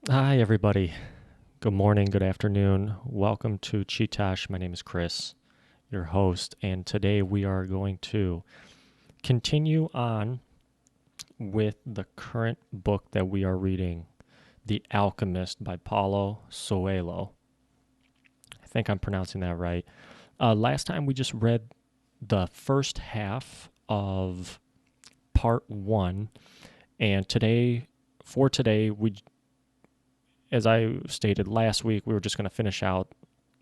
Hi, everybody. Good morning, good afternoon. Welcome to Chee-Tash. My name is Chris, your host, and today we are going to continue on with the current book that we are reading, The Alchemist by Paulo Coelho. I think I'm pronouncing that right. Last time we just read the first half of part one, and today, as I stated last week, we were just going to finish out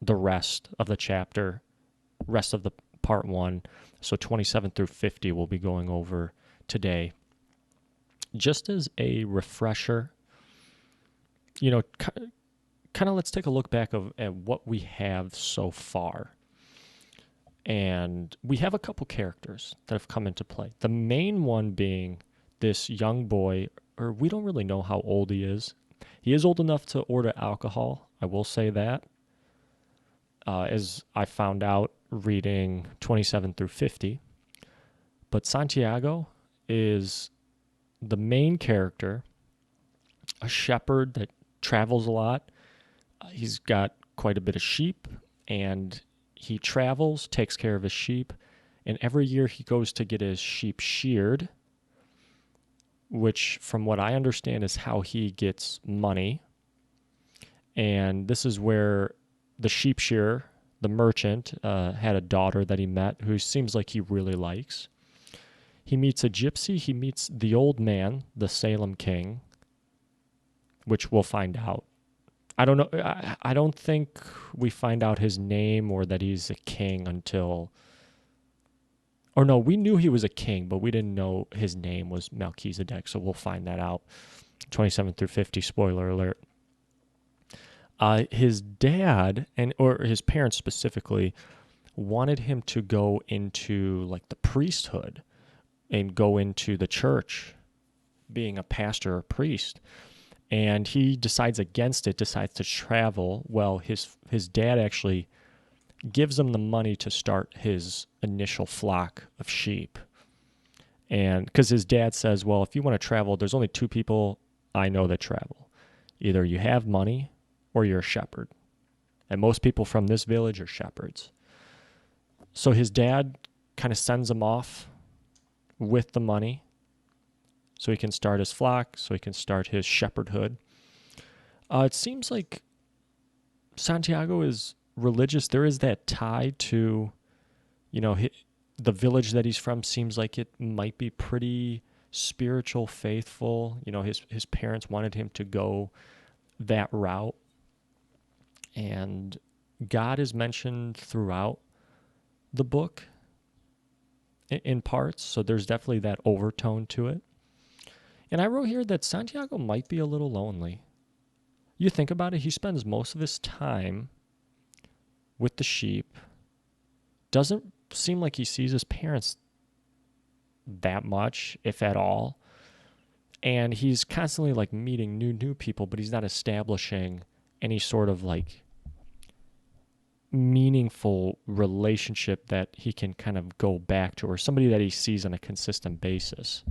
the rest of the chapter, rest of the part one. So 27 through 50 we'll be going over today. Just as a refresher, you know, kind of let's take a look back at what we have so far. And we have a couple characters that have come into play. The main one being this young boy, or we don't really know how old he is. He is old enough to order alcohol, I will say that. As I found out reading 27 through 50. But Santiago is the main character, a shepherd that travels a lot. He's got quite a bit of sheep, and he travels, takes care of his sheep, and every year he goes to get his sheep sheared, which, from what I understand, is how he gets money. And this is where the sheep shearer, the merchant, had a daughter that he met who seems like he really likes. He meets a gypsy. He meets the old man, the Salem king, which we'll find out. I don't know. I don't think we find out his name or that he's a king until. Or no, we knew he was a king, but we didn't know his name was Melchizedek, so we'll find that out. 27 through 50, spoiler alert. His dad, or his parents specifically, wanted him to go into like the priesthood and go into the church, being a pastor or priest. And he decides against it, decides to travel. Well, his dad actually gives him the money to start his initial flock of sheep. And because his dad says, well, if you want to travel, there's only two people I know that travel. Either you have money or you're a shepherd. And most people from this village are shepherds. So his dad kind of sends him off with the money so he can start his flock, so he can start his shepherdhood. It seems like Santiago is religious. There is that tie to, the village that he's from seems like it might be pretty spiritual, faithful. His parents wanted him to go that route. And God is mentioned throughout the book in parts, so there's definitely that overtone to it. And I wrote here that Santiago might be a little lonely. You think about it, he spends most of his time with the sheep. Doesn't seem like he sees his parents that much, if at all. And he's constantly like meeting new people, but he's not establishing any sort of like meaningful relationship that he can kind of go back to, or somebody that he sees on a consistent basis.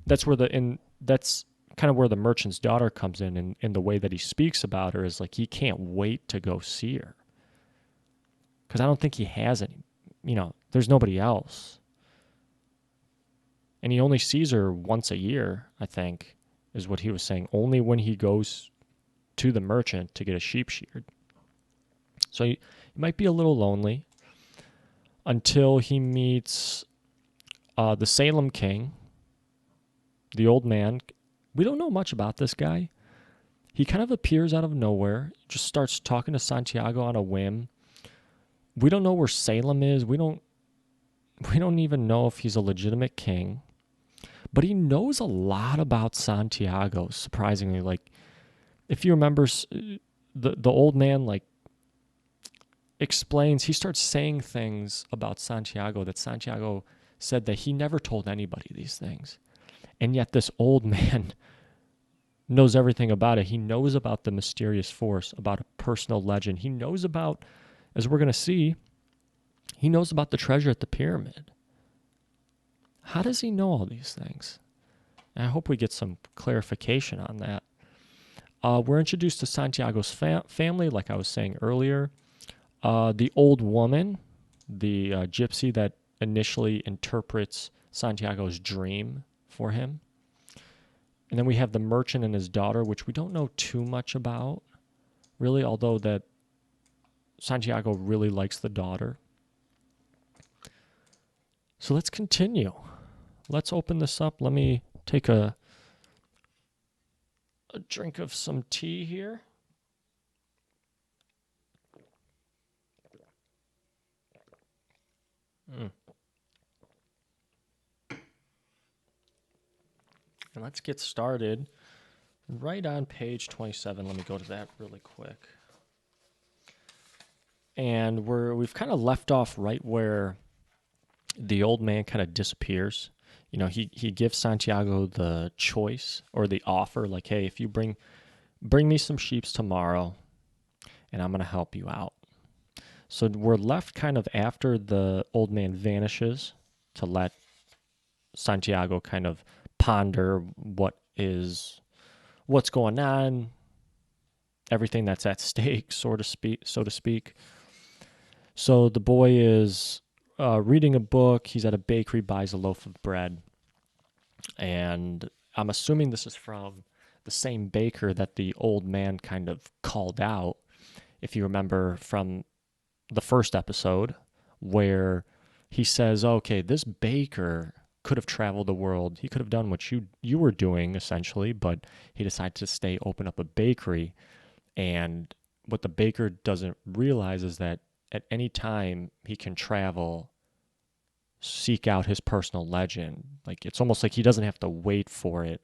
That's kind of where the merchant's daughter comes in the way that he speaks about her is like he can't wait to go see her. Because I don't think he has any, there's nobody else. And he only sees her once a year, I think, is what he was saying. Only when he goes to the merchant to get a sheep sheared. So he might be a little lonely until he meets the Salem king, the old man. We don't know much about this guy. He kind of appears out of nowhere, just starts talking to Santiago on a whim. We don't know where Salem is. We don't even know if he's a legitimate king. But he knows a lot about Santiago, surprisingly. Like, if you remember, the old man, like, explains, he starts saying things about Santiago that Santiago said that he never told anybody these things. And yet this old man knows everything about it. He knows about the mysterious force, about a personal legend. He knows about, as we're going to see, he knows about the treasure at the pyramid. How does he know all these things? And I hope we get some clarification on that. We're introduced to Santiago's family, like I was saying earlier. The old woman, the gypsy that initially interprets Santiago's dream for him. And then we have the merchant and his daughter, which we don't know too much about, really, although that Santiago really likes the daughter. So let's continue. Let's open this up. Let me take a drink of some tea here. And let's get started right on page 27. Let me go to that really quick. And we've kind of left off right where the old man kind of disappears. You know, he gives Santiago the choice or the offer, like, hey, if you bring me some sheeps tomorrow, and I'm going to help you out. So we're left kind of after the old man vanishes to let Santiago kind of ponder what's going on, everything that's at stake, so to speak. So the boy is reading a book. He's at a bakery, buys a loaf of bread. And I'm assuming this is from the same baker that the old man kind of called out, if you remember from the first episode, where he says, okay, this baker could have traveled the world. He could have done what you were doing, essentially, but he decided to open up a bakery. And what the baker doesn't realize is that at any time he can travel, seek out his personal legend. Like, it's almost like he doesn't have to wait for it.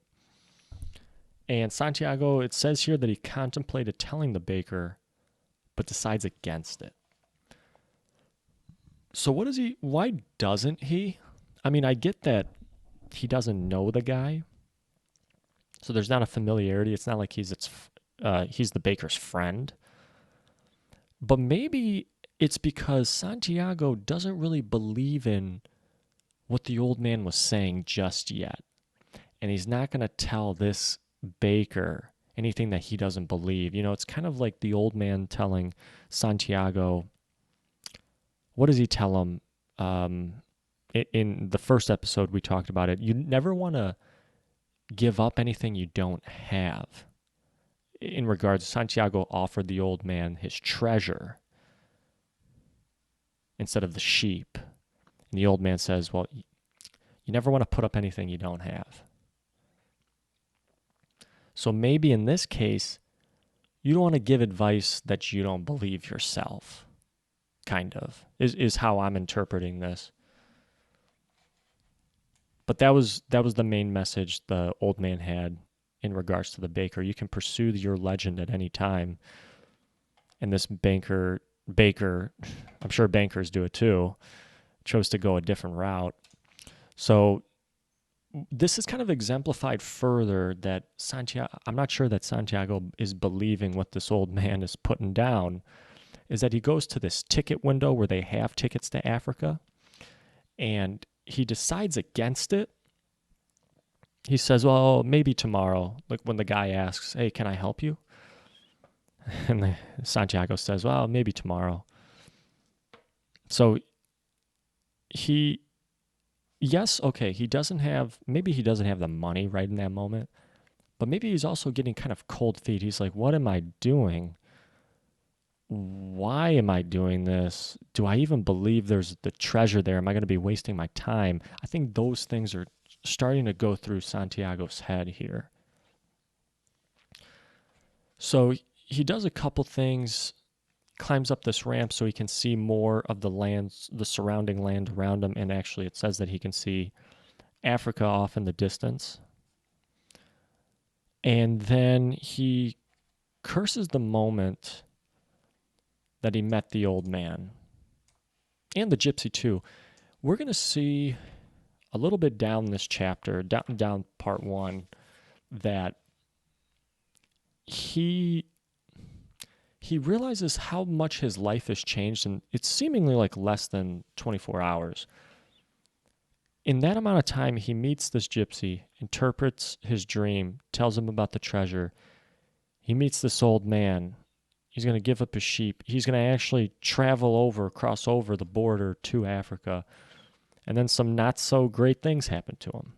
And Santiago, it says here that he contemplated telling the baker, but decides against it. So why doesn't he? I mean, I get that he doesn't know the guy, so there's not a familiarity. It's not like he's the baker's friend. But maybe it's because Santiago doesn't really believe in what the old man was saying just yet. And he's not going to tell this baker anything that he doesn't believe. You know, it's kind of like the old man telling Santiago, what does he tell him? In the first episode, we talked about it. You never want to give up anything you don't have. In regards, Santiago offered the old man his treasure instead of the sheep. And the old man says, well, you never want to put up anything you don't have. So maybe in this case, you don't want to give advice that you don't believe yourself, kind of, is how I'm interpreting this. But that was the main message the old man had in regards to the baker. You can pursue your legend at any time. And this baker, I'm sure bankers do it too, chose to go a different route. So this is kind of exemplified further that I'm not sure that Santiago is believing what this old man is putting down, is that he goes to this ticket window where they have tickets to Africa, and he decides against it. He says, well, maybe tomorrow. Like when the guy asks, hey, can I help you? And Santiago says, well, maybe tomorrow. So he doesn't have the money right in that moment, but maybe he's also getting kind of cold feet. He's like, what am I doing? Why am I doing this? Do I even believe there's the treasure there? Am I going to be wasting my time? I think those things are starting to go through Santiago's head here. So he does a couple things, climbs up this ramp so he can see more of the surrounding land around him, and actually it says that he can see Africa off in the distance. And then he curses the moment that he met the old man and the gypsy too. We're going to see a little bit down this chapter, down part 1, that he realizes how much his life has changed, and it's seemingly like less than 24 hours. In that amount of time, he meets this gypsy, interprets his dream, tells him about the treasure. He meets this old man. He's going to give up his sheep. He's going to actually cross over the border to Africa. And then some not so great things happen to him.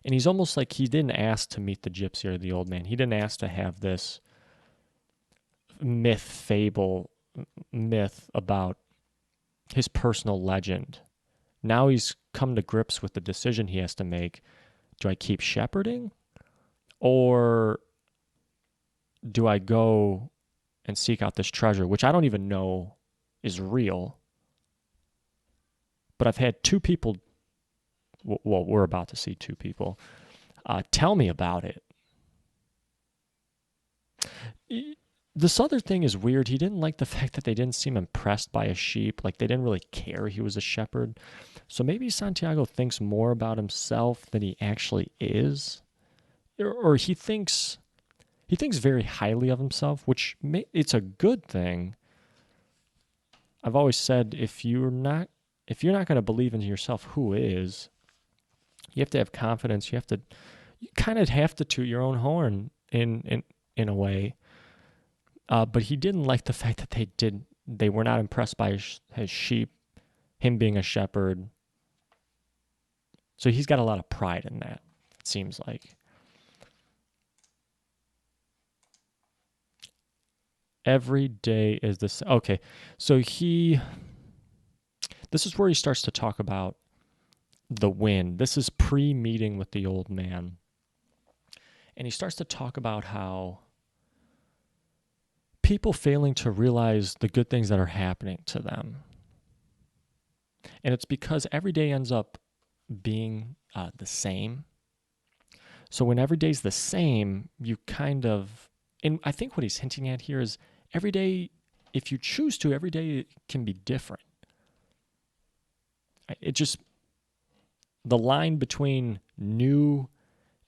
And he's almost like he didn't ask to meet the gypsy or the old man. He didn't ask to have this myth about his personal legend. Now he's come to grips with the decision he has to make. Do I keep shepherding? Or do I go and seek out this treasure, which I don't even know is real? But I've had two people, well, we're about to see two people, tell me about it. This other thing is weird. He didn't like the fact that they didn't seem impressed by a sheep. Like, they didn't really care he was a shepherd. So maybe Santiago thinks more about himself than he actually is. Or he thinks very highly of himself, which it's a good thing. I've always said if you're not going to believe in yourself, who is? You have to have confidence. You kind of have to toot your own horn in a way. But he didn't like the fact that they were not impressed by his sheep, him being a shepherd. So he's got a lot of pride in that, it seems like. Every day is this. Okay, so this is where he starts to talk about the wind. This is pre-meeting with the old man. And he starts to talk about how people failing to realize the good things that are happening to them. And it's because every day ends up being the same. So when every day's the same, you kind of, and I think what he's hinting at here is every day, if you choose to, every day can be different. The line between new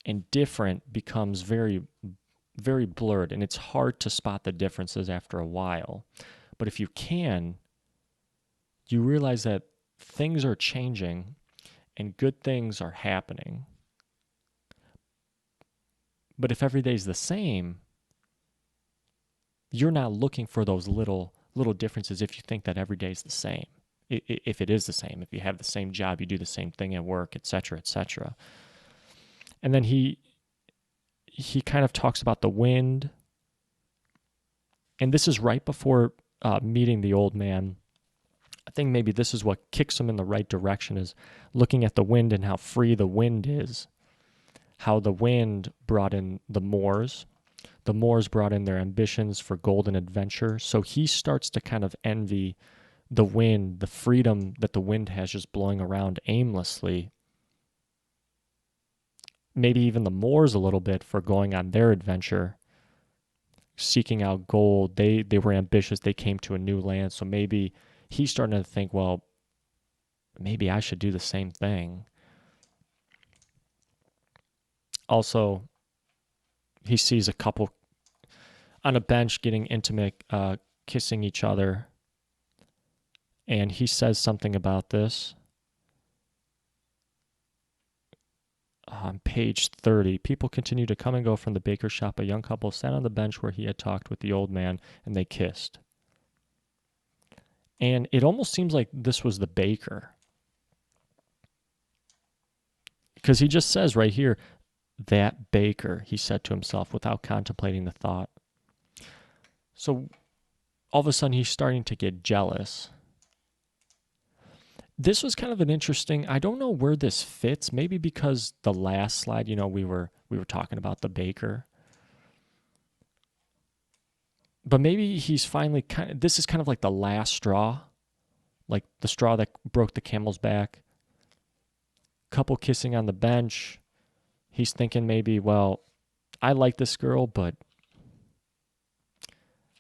and different becomes very, very blurred, and it's hard to spot the differences after a while. But if you can, you realize that things are changing and good things are happening. But if every day's the same, you're not looking for those little differences if you think that every day's the same. If it is the same, if you have the same job, you do the same thing at work, etc., etc. And then he kind of talks about the wind. And this is right before meeting the old man. I think maybe this is what kicks him in the right direction, is looking at the wind and how free the wind is. How the wind brought in the Moors. The Moors brought in their ambitions for gold and adventure. So he starts to kind of envy the wind, the freedom that the wind has just blowing around aimlessly. Maybe even the Moors a little bit for going on their adventure, seeking out gold. They were ambitious. They came to a new land. So maybe he's starting to think, well, maybe I should do the same thing. Also, he sees a couple on a bench getting intimate, kissing each other. And he says something about this. On page 30, people continue to come and go from the baker's shop. A young couple sat on the bench where he had talked with the old man, and they kissed. And it almost seems like this was the baker. Because he just says right here, that baker, he said to himself without contemplating the thought. So all of a sudden he's starting to get jealous. This was kind of an interesting, I don't know where this fits, maybe because the last slide, we were talking about the baker. But maybe he's finally this is kind of like the last straw, like the straw that broke the camel's back. Couple kissing on the bench. He's thinking maybe, well, I like this girl, but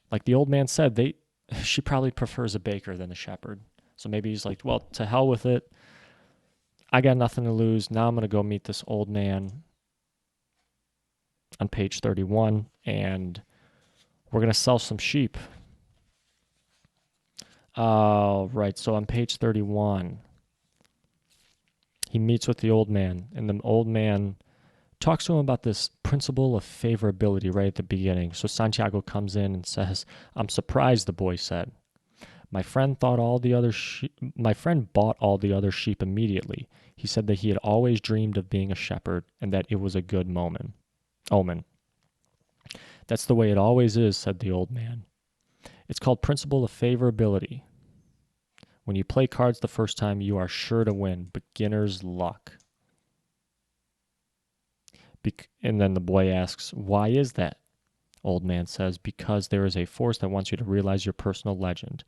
like the old man said, she probably prefers a baker than a shepherd. So maybe he's like, well, to hell with it. I got nothing to lose. Now I'm going to go meet this old man on page 31, and we're going to sell some sheep. Right, so on page 31, he meets with the old man, and the old man talks to him about this principle of favorability right at the beginning. So Santiago comes in and says, "I'm surprised," the boy said. My friend bought all the other sheep immediately. He said that he had always dreamed of being a shepherd and that it was a good omen. That's the way it always is," said the old man. "It's called principle of favorability. When you play cards the first time, you are sure to win. Beginner's luck." And then the boy asks, "Why is that?" Old man says, "Because there is a force that wants you to realize your personal legend.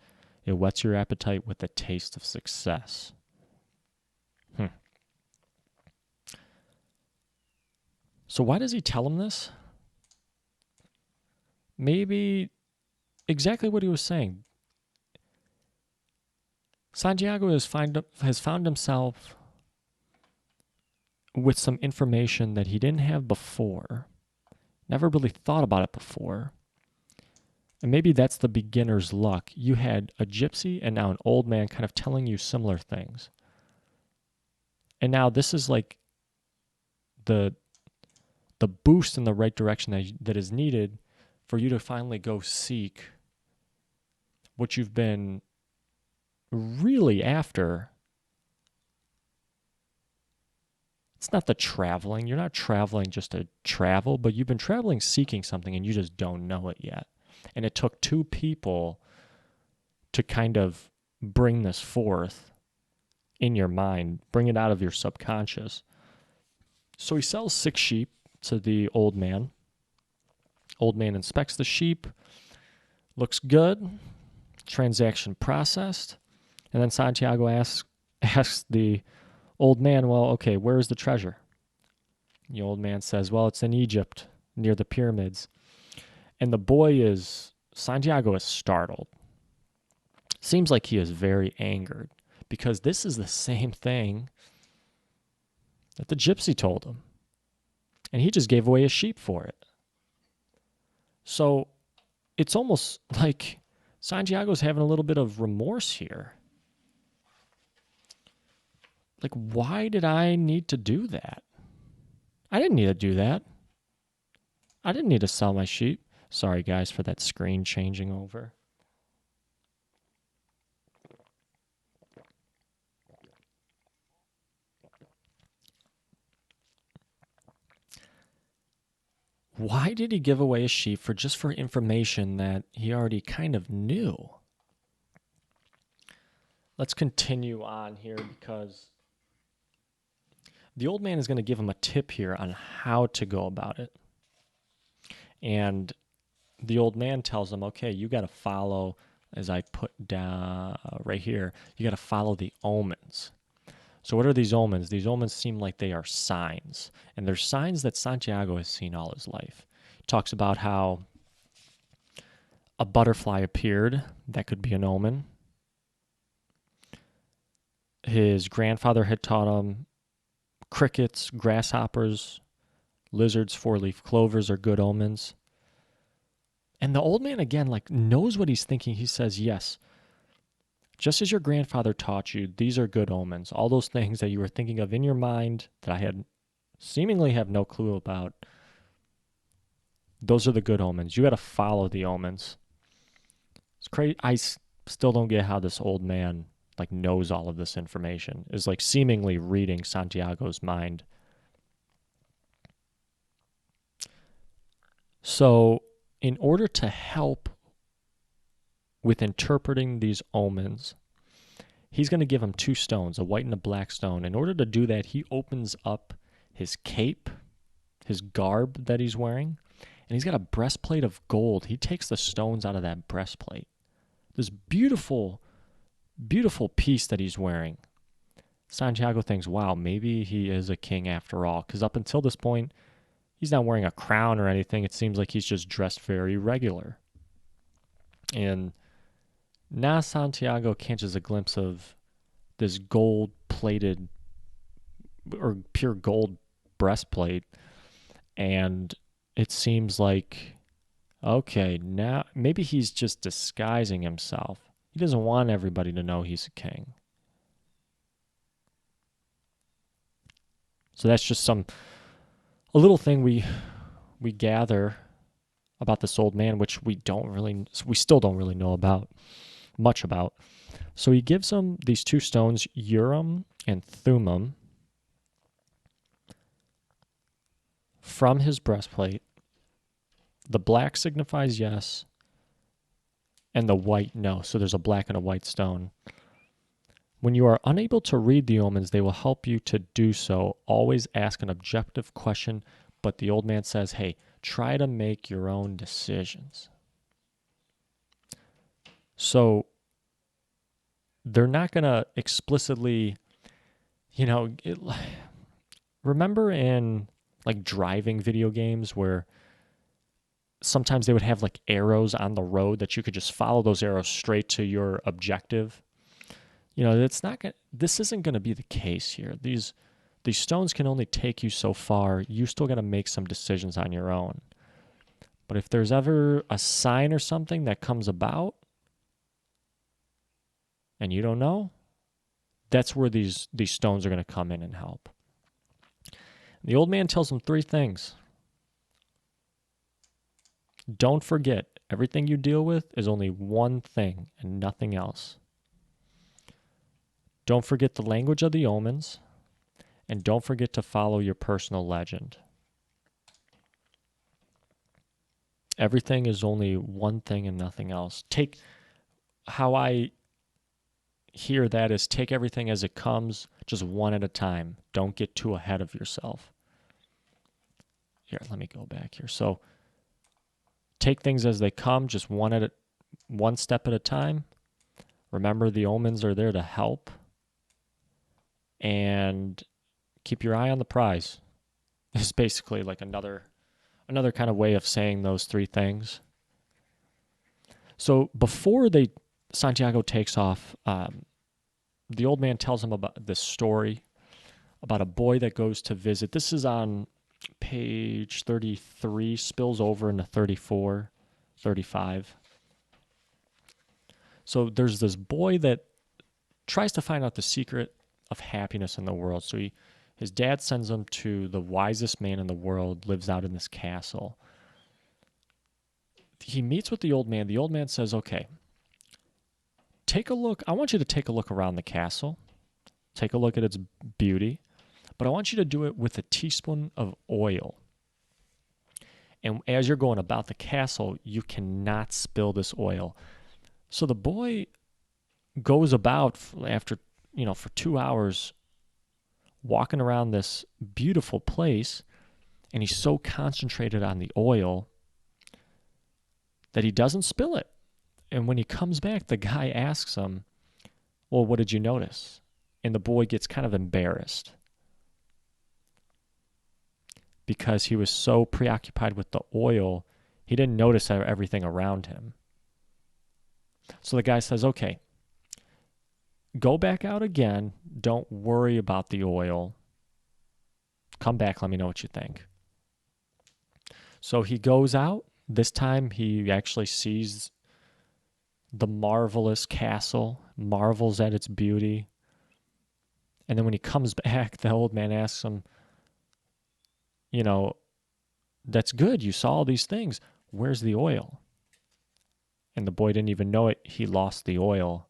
It whets your appetite with the taste of success." So why does he tell him this? Maybe exactly what he was saying. Santiago has found himself with some information that he didn't have before. Never really thought about it before. And maybe that's the beginner's luck. You had a gypsy and now an old man kind of telling you similar things. And now this is like the boost in the right direction that is needed for you to finally go seek what you've been really after. It's not the traveling. You're not traveling just to travel, but you've been traveling seeking something and you just don't know it yet. And it took two people to kind of bring this forth in your mind, bring it out of your subconscious. So he sells 6 sheep to the old man. Old man inspects the sheep, looks good, transaction processed, and then Santiago asks the old man, "Well, okay, where is the treasure?" The old man says, "Well, it's in Egypt, near the pyramids." And Santiago is startled. Seems like he is very angered because this is the same thing that the gypsy told him. And he just gave away a sheep for it. So it's almost like Santiago's having a little bit of remorse here. Like, why did I need to do that? I didn't need to do that. I didn't need to sell my sheep. Sorry, guys, for that screen changing over. Why did he give away a sheep for information that he already kind of knew? Let's continue on here because the old man is going to give him a tip here on how to go about it. And the old man tells him, okay, you got to follow, as I put down right here, you got to follow the omens. So what are these omens? These omens seem like they are signs. And they're signs that Santiago has seen all his life. He talks about how a butterfly appeared. That could be an omen. His grandfather had taught him crickets, grasshoppers, lizards, 4-leaf clovers are good omens. And the old man, again, knows what he's thinking. He says, yes, just as your grandfather taught you, these are good omens. All those things that you were thinking of in your mind that I had seemingly have no clue about, those are the good omens. You got to follow the omens. It's crazy. I still don't get how this old man knows all of this information, is seemingly reading Santiago's mind. So in order to help with interpreting these omens, he's going to give him 2 stones, a white and a black stone. In order to do that, he opens up his cape, his garb that he's wearing, and he's got a breastplate of gold. He takes the stones out of that breastplate. This beautiful, beautiful piece that he's wearing. Santiago thinks, wow, maybe he is a king after all, because up until this point, he's not wearing a crown or anything. It seems like he's just dressed very regular. And now Santiago catches a glimpse of this gold-plated or pure gold breastplate, and it seems like, okay, now maybe he's just disguising himself. He doesn't want everybody to know he's a king. So that's just a little thing we gather about this old man, which we still don't really know about much about. So he gives him these two stones, Urim and Thummim, from his breastplate. The black signifies yes, and the white no. So there's a black and a white stone. When you are unable to read the omens, they will help you to do so. Always ask an objective question, but the old man says, hey, try to make your own decisions. So they're not going to explicitly, remember in like driving video games where sometimes they would have like arrows on the road that you could just follow those arrows straight to your objective. This isn't going to be the case here. These stones can only take you so far. You still got to make some decisions on your own. But if there's ever a sign or something that comes about and you don't know, that's where these stones are going to come in and help. The old man tells him three things. Don't forget, everything you deal with is only one thing and nothing else. Don't forget the language of the omens, and don't forget to follow your personal legend. Everything is only one thing and nothing else. How I hear that is take everything as it comes, just one at a time. Don't get too ahead of yourself. Here, let me go back here. So take things as they come, just one step at a time. Remember, the omens are there to help. And keep your eye on the prize. It's basically like another kind of way of saying those three things. So before Santiago takes off, the old man tells him about this story about a boy that goes to visit. This is on page 33, spills over into 34, 35. So there's this boy that tries to find out the secret of happiness in the world. So his dad sends him to the wisest man in the world, lives out in this castle. He meets with the old man. The old man says, okay, take a look. I want you to take a look around the castle. Take a look at its beauty. But I want you to do it with a teaspoon of oil. And as you're going about the castle, you cannot spill this oil. So the boy goes about after for 2 hours walking around this beautiful place, and he's so concentrated on the oil that he doesn't spill it. And when he comes back, the guy asks him, well, what did you notice? And the boy gets kind of embarrassed because he was so preoccupied with the oil, he didn't notice everything around him. So the guy says, okay, go back out again. Don't worry about the oil. Come back. Let me know what you think. So he goes out. This time he actually sees the marvelous castle, marvels at its beauty. And then when he comes back, the old man asks him, that's good. You saw all these things. Where's the oil? And the boy didn't even know it. He lost the oil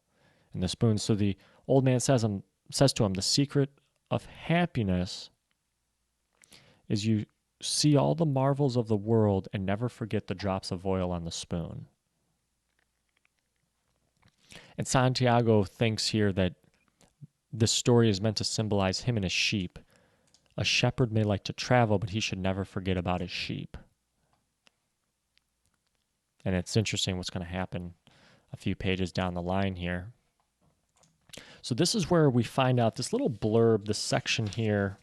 in the spoon. So the old man says to him, the secret of happiness is you see all the marvels of the world and never forget the drops of oil on the spoon. And Santiago thinks here that this story is meant to symbolize him and his sheep. A shepherd may like to travel, but he should never forget about his sheep. And it's interesting what's going to happen a few pages down the line here. So this is where we find out this little blurb, this section here,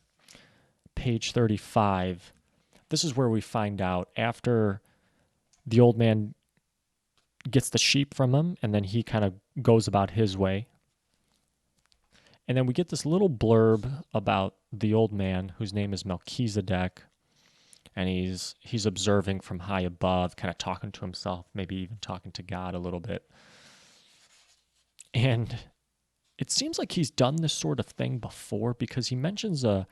page 35. This is where we find out after the old man gets the sheep from him, and then he kind of goes about his way. And then we get this little blurb about the old man, whose name is Melchizedek, and he's observing from high above, kind of talking to himself, maybe even talking to God a little bit. And it seems like he's done this sort of thing before, because he mentions a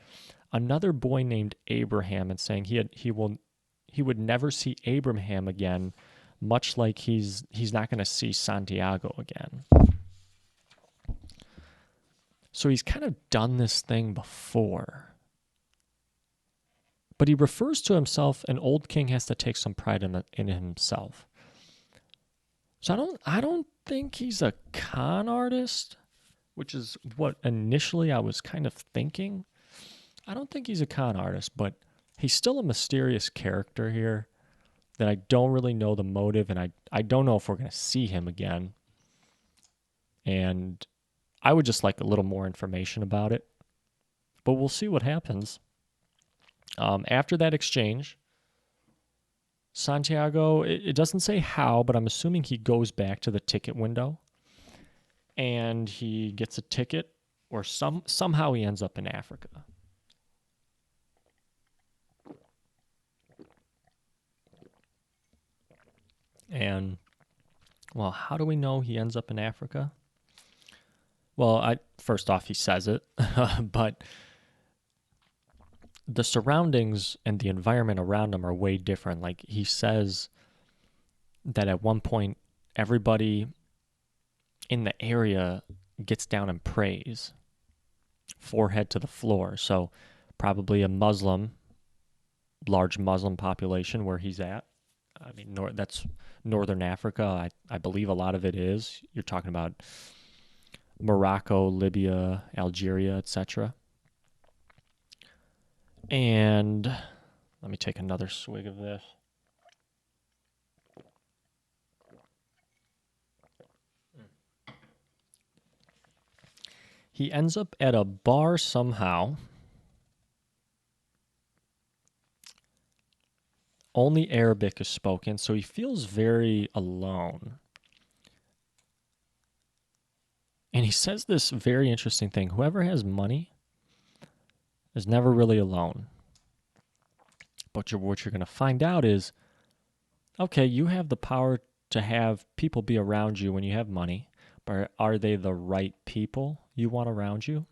another boy named Abraham, and saying he would never see Abraham again, much like he's not going to see Santiago again. So he's kind of done this thing before. But he refers to himself, an old king has to take some pride in himself. So I don't think he's a con artist, which is what initially I was kind of thinking. I don't think he's a con artist, but he's still a mysterious character here that I don't really know the motive, and I don't know if we're going to see him again. And I would just like a little more information about it. But we'll see what happens. After that exchange, Santiago, it doesn't say how, but I'm assuming he goes back to the ticket window and he gets a ticket, or somehow he ends up in Africa. And, well, how do we know he ends up in Africa? Well, first off, he says it, but the surroundings and the environment around him are way different. Like, he says that at one point, everybody in the area gets down and prays, forehead to the floor. So probably a large Muslim population where he's at. I mean, that's Northern Africa. I believe a lot of it is. You're talking about Morocco, Libya, Algeria, etc. And let me take another swig of this. He ends up at a bar somehow. Only Arabic is spoken, so he feels very alone. And he says this very interesting thing. Whoever has money is never really alone. But what you're going to find out is, okay, you have the power to have people be around you when you have money, but are they the right people you want around you?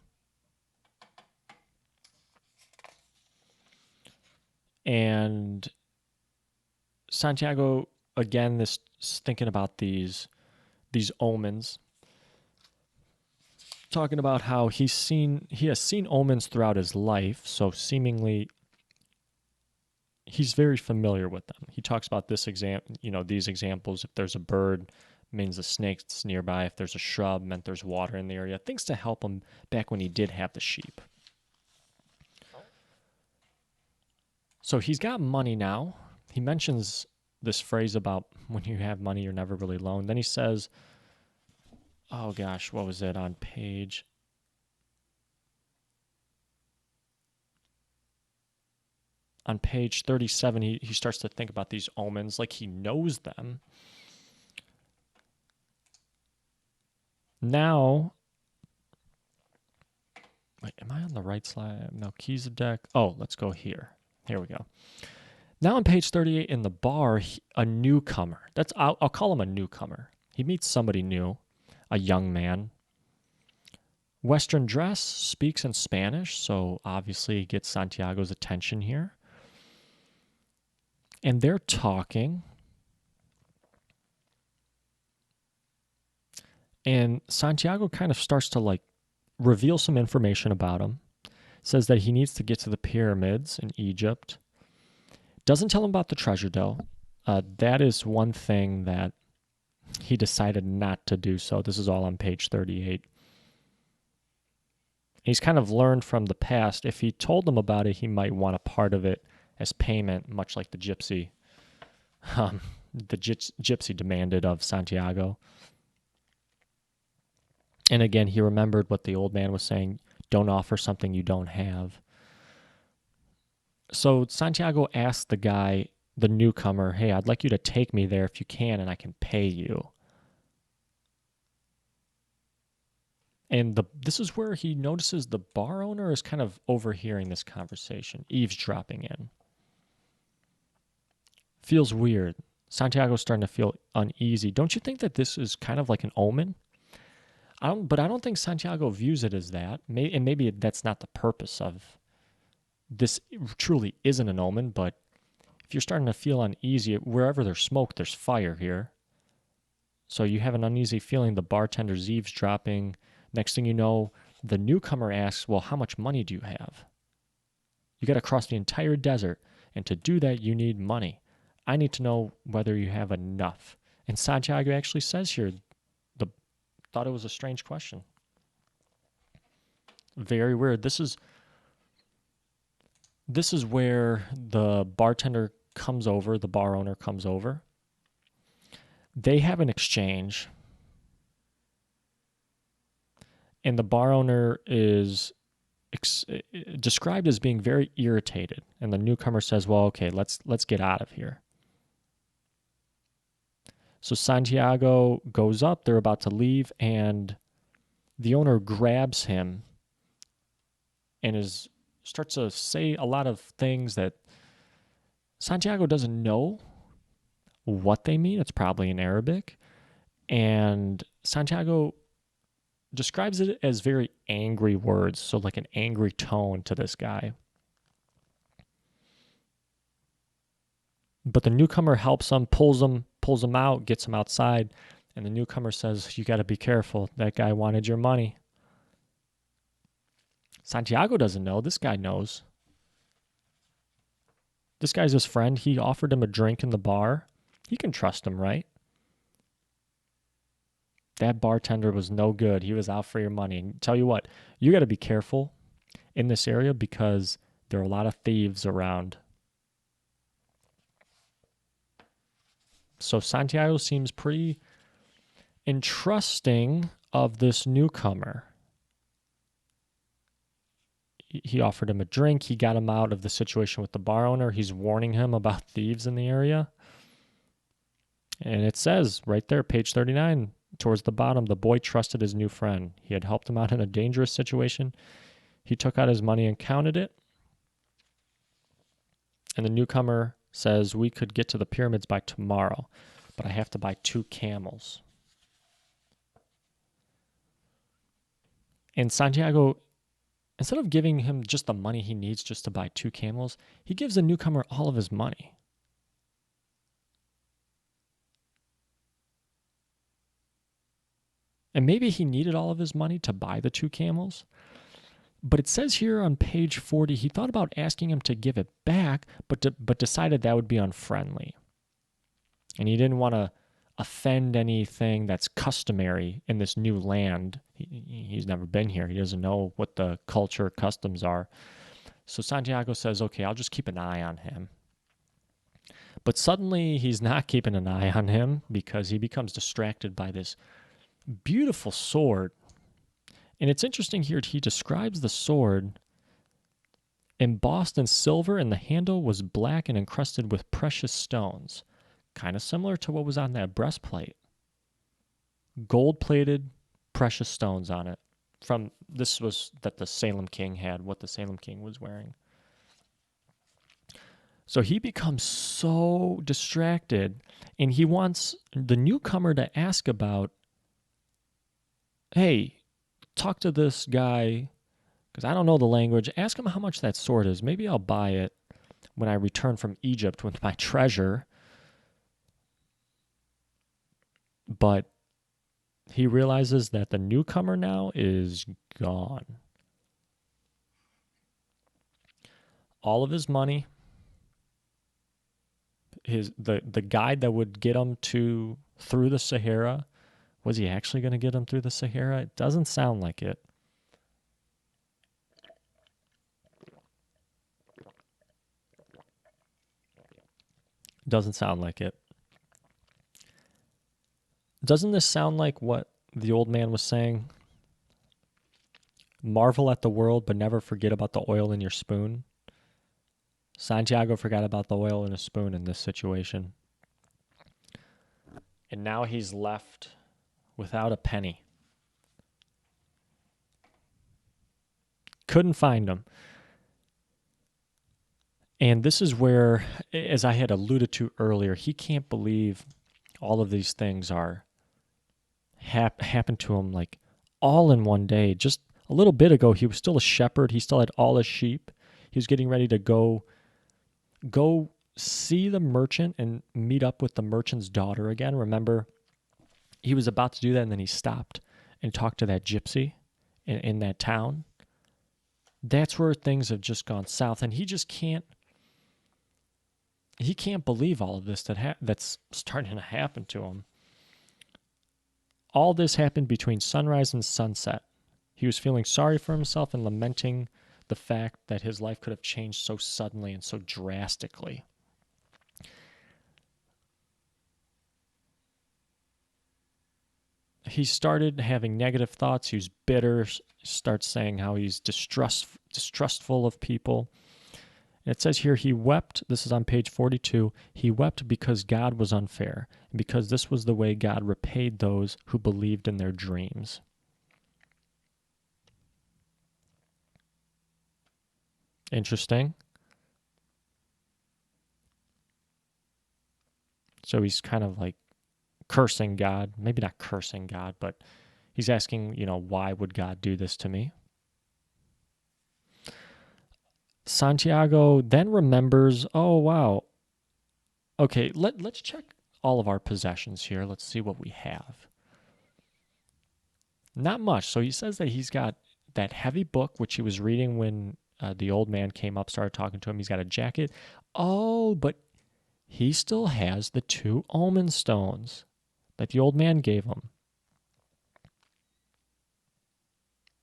And Santiago, again, this thinking about these omens, talking about how he has seen omens throughout his life, so seemingly he's very familiar with them. He talks about these examples. If there's a bird, means a snake's nearby. If there's a shrub, meant there's water in the area. Things to help him back when he did have the sheep. So he's got money now. He mentions this phrase about when you have money, you're never really alone. Then he says, oh gosh, what was it on page? On page 37, he starts to think about these omens like he knows them. Now, wait, am I on the right slide? Melchizedek. Oh, let's go here. Here we go. Now on page 38 in the bar, a newcomer. I'll call him a newcomer. He meets somebody new, a young man. Western dress, speaks in Spanish, so obviously he gets Santiago's attention here. And they're talking. And Santiago kind of starts to reveal some information about him. Says that he needs to get to the pyramids in Egypt. Doesn't tell him about the treasure, though. That is one thing that he decided not to do so. This is all on page 38. He's kind of learned from the past. If he told them about it, he might want a part of it as payment, much like the gypsy. Gypsy demanded of Santiago. And again, he remembered what the old man was saying. Don't offer something you don't have. So Santiago asked the guy, the newcomer, hey, I'd like you to take me there if you can, and I can pay you. And this is where he notices the bar owner is kind of overhearing this conversation, eavesdropping in. Feels weird. Santiago's starting to feel uneasy. Don't you think that this is kind of like an omen? But I don't think Santiago views it as that. And maybe that's not the purpose of this truly isn't an omen, but if you're starting to feel uneasy, wherever there's smoke, there's fire here. So you have an uneasy feeling, the bartender's eavesdropping. Next thing you know, the newcomer asks, well, how much money do you have? You got to cross the entire desert, and to do that, you need money. I need to know whether you have enough. And Santiago actually says here, thought it was a strange question. Very weird. This is where the bartender comes over, the bar owner comes over. They have an exchange, and the bar owner is described as being very irritated. And the newcomer says, well, okay, let's get out of here. So Santiago goes up, they're about to leave, and the owner grabs him and starts to say a lot of things that Santiago doesn't know what they mean. It's probably in Arabic. And Santiago describes it as very angry words, so like an angry tone to this guy. But the newcomer helps him, pulls him out, gets him outside, and the newcomer says, you got to be careful. That guy wanted your money. Santiago doesn't know. This guy knows. This guy's his friend. He offered him a drink in the bar. He can trust him, right? That bartender was no good. He was out for your money. And tell you what, you got to be careful in this area because there are a lot of thieves around. So Santiago seems pretty entrusting of this newcomer. He offered him a drink. He got him out of the situation with the bar owner. He's warning him about thieves in the area. And it says right there, page 39, towards the bottom, the boy trusted his new friend. He had helped him out in a dangerous situation. He took out his money and counted it. And the newcomer says, we could get to the pyramids by tomorrow, but I have to buy 2 camels. And Santiago, instead of giving him just the money he needs just to buy 2 camels, he gives the newcomer all of his money. And maybe he needed all of his money to buy the 2 camels. But it says here on page 40, he thought about asking him to give it back, but decided that would be unfriendly. And he didn't want to offend anything that's customary in this new land. He's never been here. He doesn't know what the culture customs are. So Santiago says, okay, I'll just keep an eye on him. But suddenly he's not keeping an eye on him because he becomes distracted by this beautiful sword. And it's interesting here, he describes the sword embossed in silver, and the handle was black and encrusted with precious stones, kind of similar to what was on that breastplate. Gold-plated, precious stones on it. This was that the Salem king had, what the Salem king was wearing. So he becomes so distracted, and he wants the newcomer to ask about, hey, talk to this guy, because I don't know the language. Ask him how much that sword is. Maybe I'll buy it when I return from Egypt with my treasure. But he realizes that the newcomer now is gone. All of his money, the guide that would get him through the Sahara, was he actually going to get him through the Sahara? It doesn't sound like it. Doesn't sound like it. Doesn't this sound like what the old man was saying? Marvel at the world, but never forget about the oil in your spoon. Santiago forgot about the oil in his spoon in this situation. And now he's left without a penny. Couldn't find him. And this is where, as I had alluded to earlier, he can't believe all of these things are happened to him all in one day. Just a little bit ago, he was still a shepherd. He still had all his sheep. He He was getting ready to go see the merchant and meet up with the merchant's daughter again. Remember, he was about to do that, and then he stopped and talked to that gypsy in that town. That's where things have just gone south, and he just can't believe all of this that's starting to happen to him. All this happened between sunrise and sunset. He was feeling sorry for himself and lamenting the fact that his life could have changed so suddenly and so drastically. He started having negative thoughts. He was bitter, starts saying how he's distrustful of people. And it says here, he wept, this is on page 42, he wept because God was unfair, and because this was the way God repaid those who believed in their dreams. Interesting. So he's kind of like cursing God. Maybe not cursing God, but he's asking, why would God do this to me? Santiago then remembers, oh, wow. Okay, let's check all of our possessions here. Let's see what we have. Not much. So he says that he's got that heavy book, which he was reading when the old man came up, started talking to him. He's got a jacket. Oh, but he still has the 2 Omen stones that the old man gave him.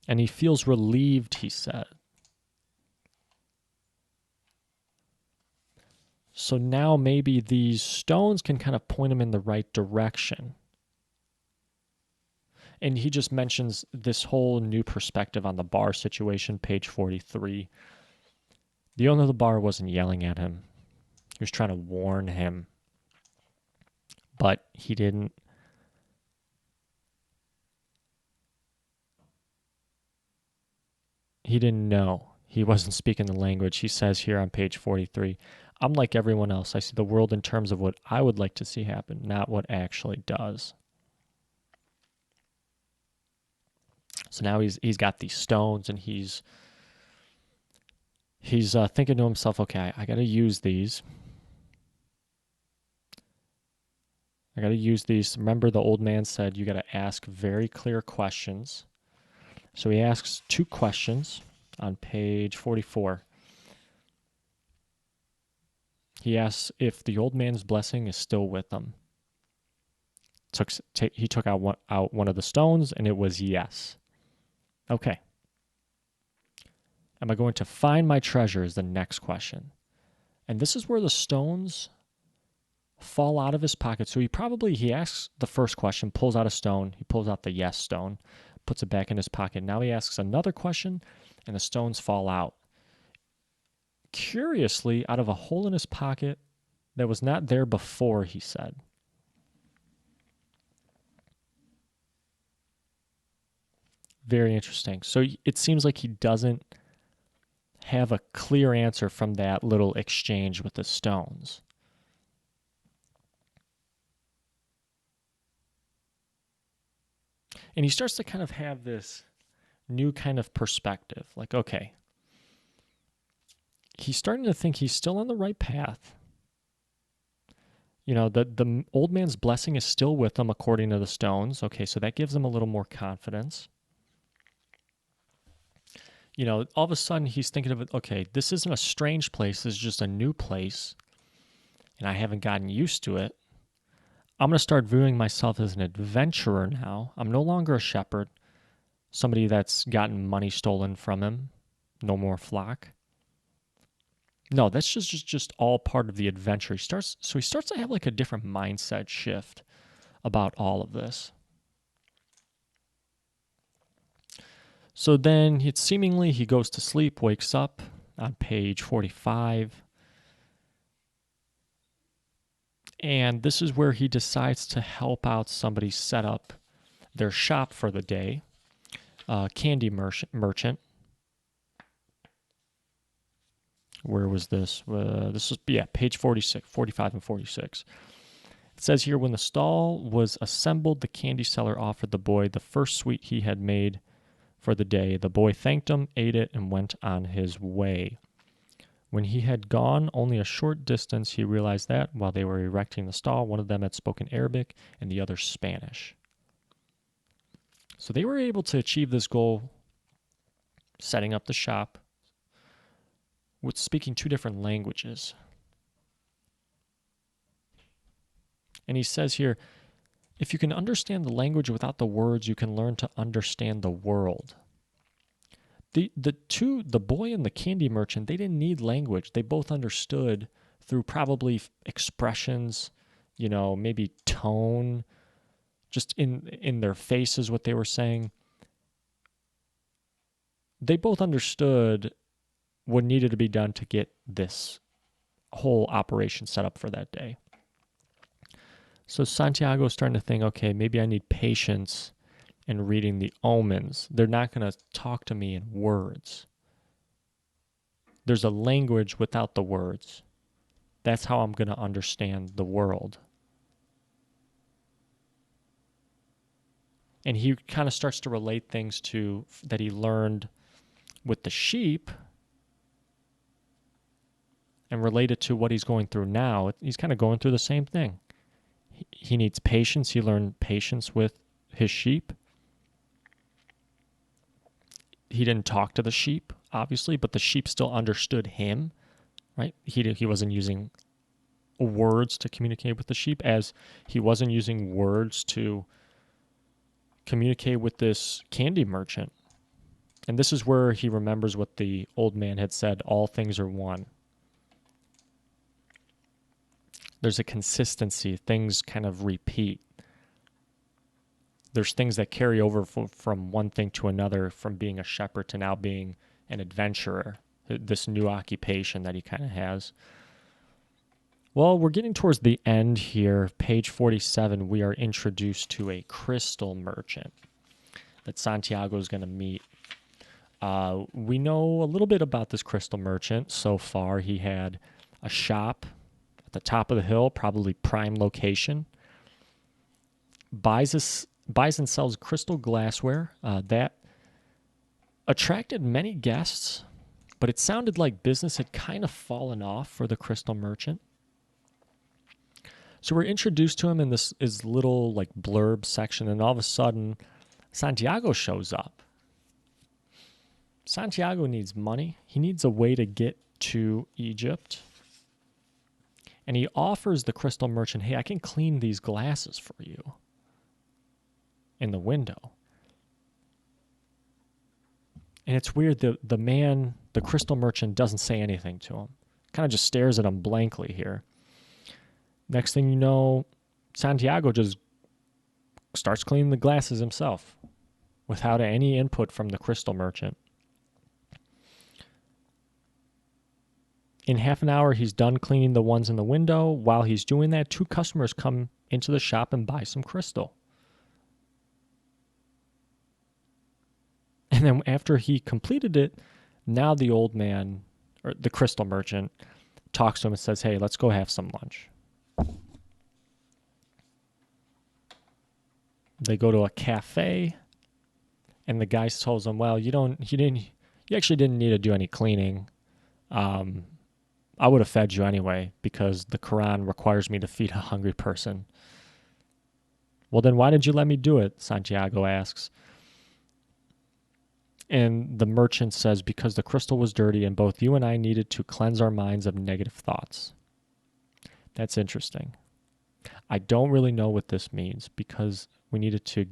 And he feels relieved, he said. So now maybe these stones can kind of point him in the right direction. And he just mentions this whole new perspective on the bar situation, page 43. The owner of the bar wasn't yelling at him. He was trying to warn him. But he didn't. He didn't know. He wasn't speaking the language. He says here on page 43, I'm like everyone else. I see the world in terms of what I would like to see happen, not what actually does. So now he's got these stones, and he's thinking to himself, okay, I got to use these. I got to use these. Remember, the old man said you got to ask very clear questions. So he asks 2 questions on page 44. He asks if the old man's blessing is still with him. He took out one of the stones, and it was yes. Okay. Am I going to find my treasure is the next question. And this is where the stones fall out of his pocket. So he asks the first question, pulls out a stone. He pulls out the yes stone, puts it back in his pocket. Now he asks another question, and the stones fall out. Curiously, out of a hole in his pocket that was not there before, he said. Very interesting. So it seems like he doesn't have a clear answer from that little exchange with the stones. And he starts to kind of have this new kind of perspective. Like, okay, he's starting to think he's still on the right path. The old man's blessing is still with him according to the stones. Okay, so that gives him a little more confidence. All of a sudden he's thinking of it, okay, this isn't a strange place, this is just a new place, and I haven't gotten used to it. I'm going to start viewing myself as an adventurer now. I'm no longer a shepherd, somebody that's gotten money stolen from him. No more flock. No, that's just all part of the adventure. He starts to have like a different mindset shift about all of this. So then he goes to sleep, wakes up on page 45. And this is where he decides to help out somebody set up their shop for the day. Candy merchant. Where was this? This was, page 46, 45 and 46. It says here, when the stall was assembled, the candy seller offered the boy the first sweet he had made for the day. The boy thanked him, ate it, and went on his way. When he had gone only a short distance, he realized that, while they were erecting the stall, one of them had spoken Arabic and the other Spanish. So they were able to achieve this goal, setting up the shop, with speaking two different languages. And he says here, if you can understand the language without the words, you can learn to understand the world. The boy and the candy merchant, they didn't need language. They both understood through probably expressions, maybe tone, just in their faces what they were saying. They both understood what needed to be done to get this whole operation set up for that day. So Santiago is starting to think, okay, maybe I need patience in reading the omens. They're not going to talk to me in words. There's a language without the words. That's how I'm going to understand the world. And he kind of starts to relate things to that he learned with the sheep and relate it to what he's going through now. He's kind of going through the same thing. He needs patience. He learned patience with his sheep. He didn't talk to the sheep, obviously, but the sheep still understood him, right? He wasn't using words to communicate with the sheep, as he wasn't using words to communicate with this candy merchant. And this is where he remembers what the old man had said, all things are one. There's a consistency. Things kind of repeat. There's things that carry over from one thing to another, from being a shepherd to now being an adventurer, this new occupation that he kind of has. Well, we're getting towards the end here. Page 47, we are introduced to a crystal merchant that Santiago is going to meet. We know a little bit about this crystal merchant so far. He had a shop at the top of the hill, probably prime location. Buys and sells crystal glassware that attracted many guests, but it sounded like business had kind of fallen off for the crystal merchant. So we're introduced to him in this little like blurb section, and all of a sudden, Santiago shows up. Santiago needs money. He needs a way to get to Egypt. And he offers the crystal merchant, hey, I can clean these glasses for you in the window. And it's weird, the crystal merchant doesn't say anything to him. Kind of just stares at him blankly here. Next thing you know, Santiago just starts cleaning the glasses himself without any input from the crystal merchant. In half an hour, he's done cleaning the ones in the window. While he's doing that, 2 customers come into the shop and buy some crystal. And then after he completed it, now the old man, or the crystal merchant, talks to him and says, hey, let's go have some lunch. They go to a cafe, and the guy tells him, well, you actually didn't need to do any cleaning. I would have fed you anyway, because the Quran requires me to feed a hungry person. Well, then why did you let me do it? Santiago asks. And the merchant says, because the crystal was dirty and both you and I needed to cleanse our minds of negative thoughts. That's interesting. I don't really know what this means, because we needed to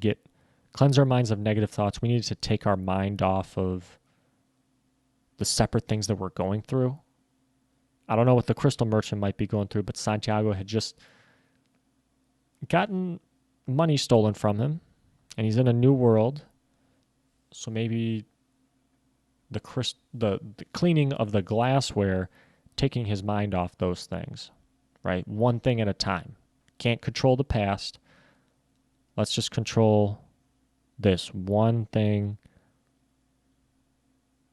cleanse our minds of negative thoughts. We needed to take our mind off of the separate things that we're going through. I don't know what the crystal merchant might be going through, but Santiago had just gotten money stolen from him, and he's in a new world. So maybe the cleaning of the glassware, taking his mind off those things, right? One thing at a time. Can't control the past. Let's just control this one thing.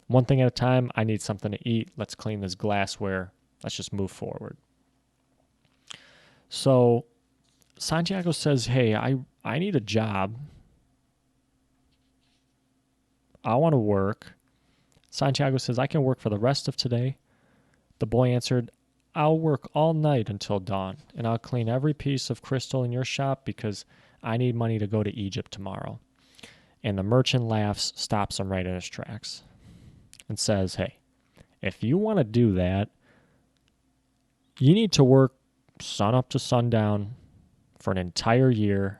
One thing at a time. I need something to eat. Let's clean this glassware. Let's just move forward. So Santiago says, hey, I need a job. I want to work. Santiago says, I can work for the rest of today, The boy answered, I'll work all night until dawn, and I'll clean every piece of crystal in your shop because I need money to go to Egypt tomorrow. And the merchant laughs, stops him right in his tracks, and says, hey, if you want to do that, you need to work sun up to sundown for an entire year,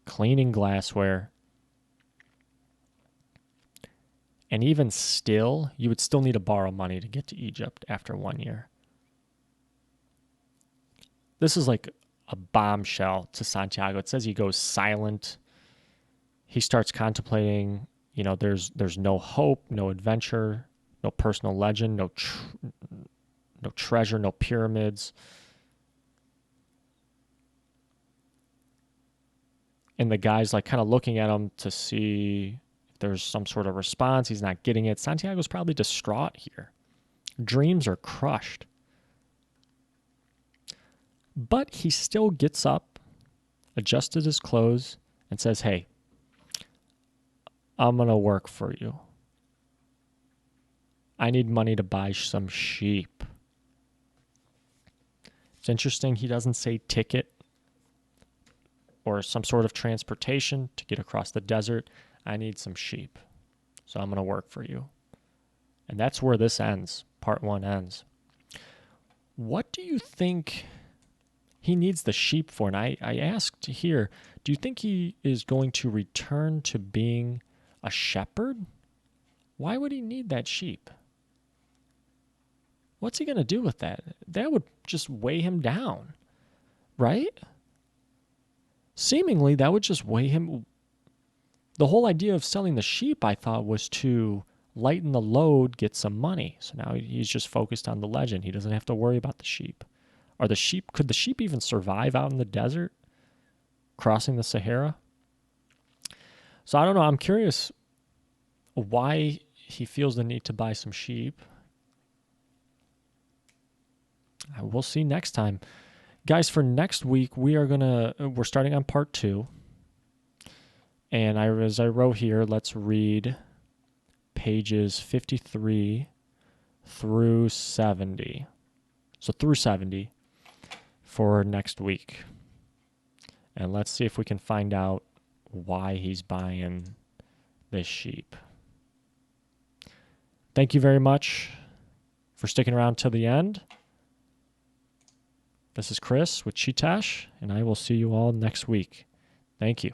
cleaning glassware. And even still, you would still need to borrow money to get to Egypt after 1 year. This is like a bombshell to Santiago. It says he goes silent. He starts contemplating, there's no hope, no adventure, no personal legend, no treasure, no pyramids. And the guy's like kind of looking at him to see if there's some sort of response. He's not getting it. Santiago's probably distraught here. Dreams are crushed. But he still gets up, adjusted his clothes, and says, hey, I'm going to work for you. I need money to buy some sheep. It's interesting he doesn't say ticket or some sort of transportation to get across the desert. I need some sheep, so I'm going to work for you. And that's where this ends. Part 1 ends. What do you think he needs the sheep for? And I asked here, do you think he is going to return to being a shepherd? Why would he need that sheep? What's he going to do with that? That would just weigh him down, right? Seemingly, that would just weigh him. The whole idea of selling the sheep, I thought, was to lighten the load, get some money. So now he's just focused on the legend. He doesn't have to worry about the sheep. Could the sheep even survive out in the desert, crossing the Sahara? So I don't know. I'm curious why he feels the need to buy some sheep. We'll see next time. Guys, for next week, we're starting on part 2. And as I wrote here, let's read pages 53 through 70. So through 70 for next week. And let's see if we can find out why he's buying this sheep. Thank you very much for sticking around till the end. This is Chris with Chee-Tash, and I will see you all next week. Thank you.